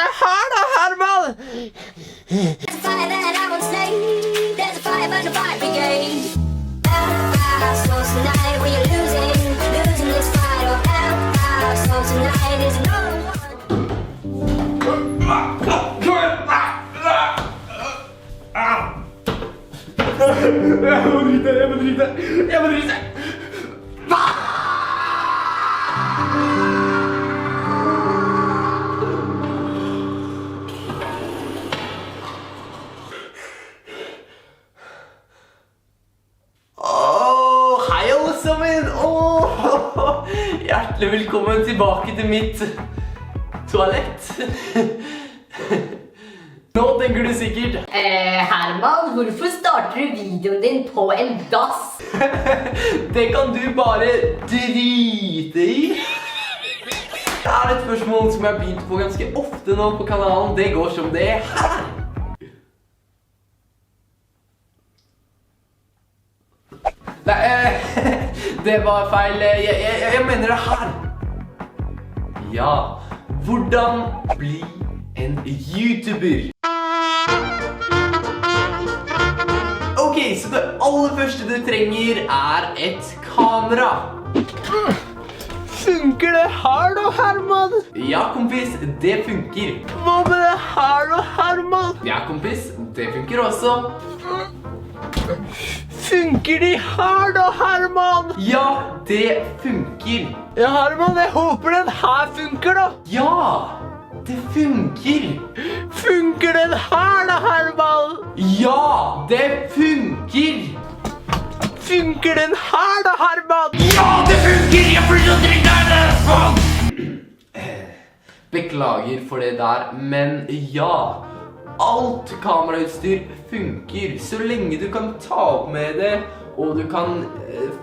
det her da, Herman? There's a fire that I won't slay. There's a fire burn the fire brigade. So tonight we are losing this fight. Oh, so tonight is another Jeg må drite. Hei alle sammen! Hjertelig velkommen tilbake til mitt toalett. Nå tenker du sikkert Herman, hvorfor starter du videoen din på en dass? Det kan du bare drite i. Det er et spørsmål som jeg har begynt på ganske ofte nå på kanalen. Det går som det her. Nei, det var feil. Jeg mener det her. Ja, hvordan bli en YouTuber? Ok, så det aller første du trenger er et kamera. Funker det her da, Herman? Ja, kompis, det funker. Hva med det her da, Herman? Ja, kompis, det funker også. Funker de her da, Herman? Ja, det funker. Ja, Herman, jeg håper den her funker da. Ja, det funker. Funker den her da, Herman? Ja, det funker. Funker den her da, Herman? Ja, det funker! Jeg blir så drengt der, faen! Beklager for det der, men ja. Alt kamerautstyr funker, så lenge du kan ta opp med det, og du kan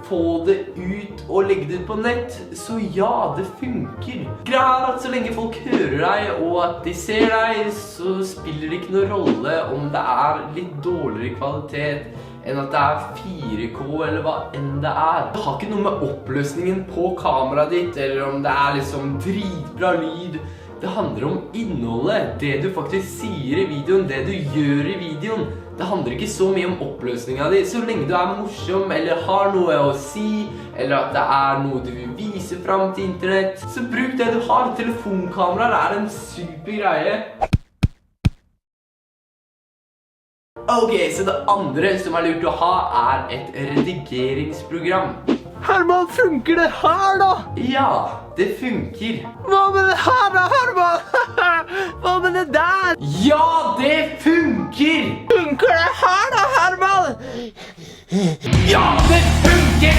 få det ut og legge det ut på nett, så ja, det funker. Greia er at så lenge folk hører deg, og at de ser deg, så spiller det ikke noen rolle om det er litt dårligere kvalitet enn at det er 4K eller hva enn det er. Det har ikke noe med oppløsningen på kameraet ditt, eller om det er liksom dritbra lyd. Det handler om innholdet, det du faktisk sier i videoen, det du gjør i videoen. Det handler ikke så mye om oppløsningen din, så lenge du er morsom, eller har noe å si, eller at det er noe du vil vise frem til internett, så bruk det du har. Telefonkameraer er en super greie. Ok, så det andre som er lurt å ha er et redigeringsprogram. Herman, funker det her da? Ja, det funker. Hva med det her da, Herman? Hva med det der? Ja, det funker! Funker det her da, Herman? Ja, det funker!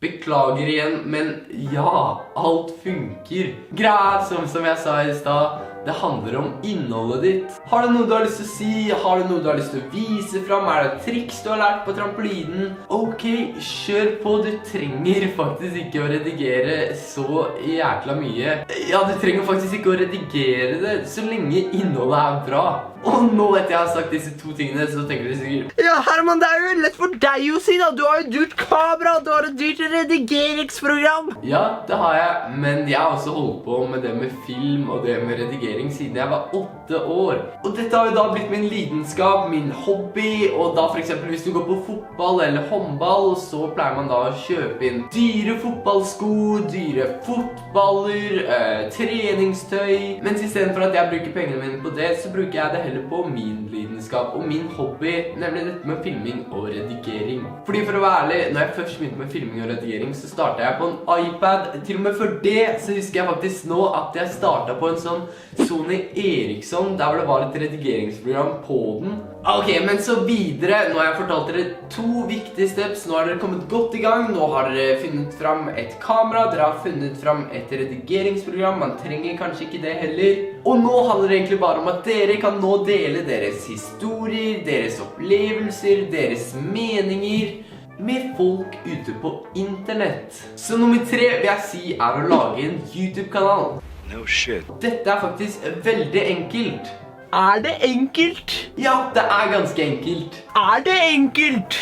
Beklager igjen, men ja, alt funker. Greit, som jeg sa i sted, det handler om innholdet ditt. Har du noe du har lyst til å si? Har du noe du har lyst til å vise frem? Er det triks du har lært på trampolinen? Ok, kjør på. Du trenger faktisk ikke å redigere så jækla mye. Ja, du trenger faktisk ikke å redigere det, så lenge innholdet er bra. Og nå etter jeg har sagt disse to tingene, så tenker du sikkert ja, Herman, det er jo lett for deg å si da. Du har jo dyrt kamera, du har et dyrt redigeringsprogram. Ja, det har jeg, men jeg har også holdt på med det med film og det med redigering siden jeg var 8 år. Og dette har jo da blitt min lidenskap, min hobby, og da for eksempel hvis du går på fotball eller håndball, så pleier man da å kjøpe inn dyre fotballsko, dyre fotballer, treningstøy. Mens i stedet for at jeg bruker pengene mine på det, så bruker jeg det heller på min lidenskap og min hobby, nemlig dette med filming og redigering. Fordi for å være ærlig, når jeg først begynte med filming og redigering, så startet jeg på en iPad. Til og med for det, så husker jeg faktisk nå at jeg startet på en sånn Sony Ericsson, der hvor det var et redigeringsprogram på den. Ok, men så videre, nå har jeg fortalt dere 2 viktige steps. Nå har dere kommet godt i gang, nå har dere funnet fram et kamera, dere har funnet fram et redigeringsprogram, man trenger kanskje ikke det heller. Og nå handler det egentlig bare om at dere kan nå dele deres historier, deres opplevelser, deres meninger med folk ute på internett. Så nummer 3 vil jeg si er å lage en YouTube-kanal. No shit. Dette er faktisk veldig enkelt. Er det enkelt? Ja, det er ganske enkelt. Er det enkelt?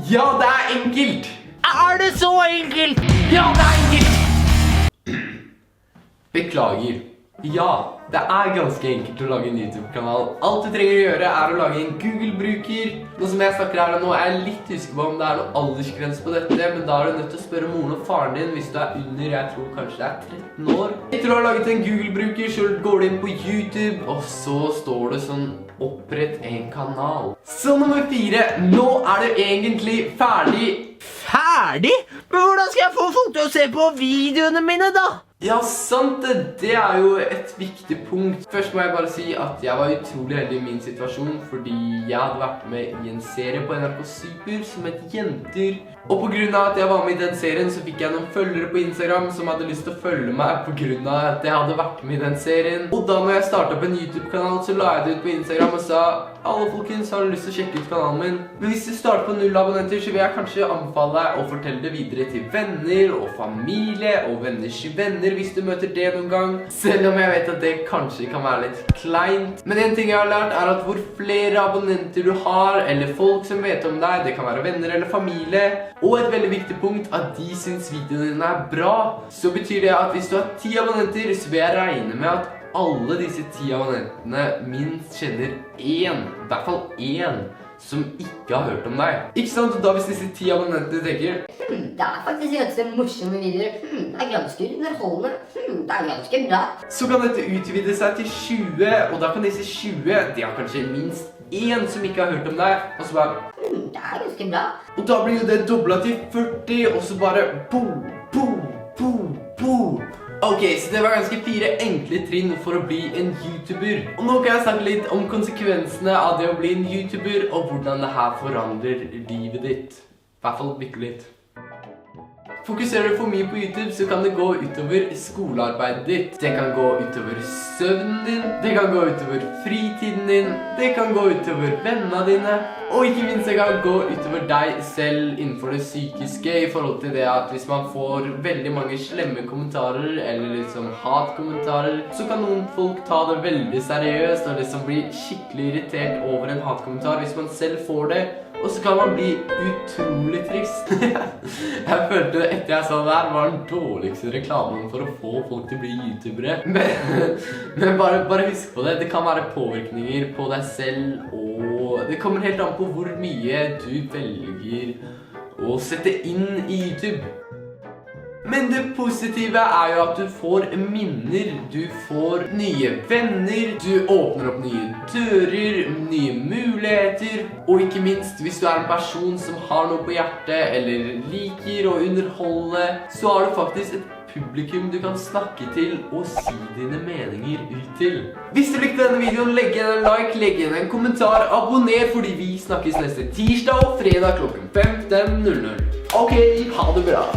Ja, det er enkelt. Er det så enkelt? Ja, det er enkelt. Beklager. Ja, det er ganske enkelt å lage en YouTube-kanal. Alt du trenger å gjøre er å lage en Google-bruker. Nå som jeg snakker her og nå, er jeg litt usikker på om det er noen aldersgrense på dette, men da er du nødt til å spørre moren og faren din hvis du er under, jeg tror kanskje det er 13 år. Etter å ha laget en Google-bruker, så går du inn på YouTube, og så står det sånn, opprett en kanal. Så nummer 4, nå er du egentlig ferdig. Ferdig? Men hvordan skal jeg få folk til å se på videoene mine da? Ja, sant det. Det er jo et viktig punkt. Først må jeg bare si at jeg var utrolig heldig i min situasjon, fordi jeg hadde vært med i en serie på NRK Super som het Jenter. Og på grunn av at jeg var med i den serien, så fikk jeg noen følgere på Instagram som hadde lyst til å følge meg på grunn av at jeg hadde vært med i den serien. Og da når jeg startet opp en YouTube-kanal, så la jeg det ut på Instagram og sa alle folkens har lyst til å sjekke ut kanalen min. Men hvis du starter på 0 abonnenter, så vil jeg kanskje anbefale deg å fortelle det videre til venner og familie og venners venner hvis du møter det noen gang. Selv om jeg vet at det kanskje kan være litt kleint. Men en ting jeg har lært er at hvor flere abonnenter du har, eller folk som vet om deg, det kan være venner eller familie, og et veldig viktig punkt at de synes videoene dine er bra, så betyr det at hvis du har 10 abonnenter, så vil jeg regne med at alle disse 10 abonnentene minst kjenner én, i hvert fall én, som ikke har hørt om deg. Ikke sant? Da hvis disse 10 abonnentene tenker Det er faktisk ganske morsomme videoer. Det er ganske underholdende. Det er ganske bra. så kan dette utvide seg til 20, og da kan disse 20, de har kanskje minst én som ikke har hørt om deg, og så bare Det er ganske bra. og da blir jo det doblet til 40, og så bare boom, boom, boom, boom. Ok, så det var ganske 4 enkle trinn for å bli en YouTuber. Og nå kan jeg snakke litt om konsekvensene av det å bli en YouTuber, og hvordan det her forandrer livet ditt. I hvert fall bitte litt. Fokuserer du for mye på YouTube, så kan det gå utover skolearbeidet ditt. Det kan gå utover søvnen din, det kan gå utover fritiden din, det kan gå utover vennene dine, og ikke minst det kan gå utover deg selv innenfor det psykiske, i forhold til det at hvis man får veldig mange slemme kommentarer, eller liksom hatkommentarer, så kan noen folk ta det veldig seriøst, og liksom bli skikkelig irritert over en hatkommentar hvis man selv får det. Og så kan man bli utrolig trist. Jeg følte etter jeg sa det her var den dårligste reklamen for å få folk til å bli youtubere. Men bare husk på det. Det kan være påvirkninger på deg selv, og det kommer helt an på hvor mye du velger å sette inn i YouTube. Men det positive er jo at du får minner, du får nye venner, du åpner opp nye dører, nye muligheter, og ikke minst hvis du er en person som har noe på hjertet eller liker å underholde, så har du faktisk et publikum du kan snakke til og si dine meninger ut til. Hvis du likte denne videoen, legg igjen en like, legg igjen en kommentar, abonner fordi vi snakkes neste tirsdag og fredag klokken 15:00. Ok, ha det bra!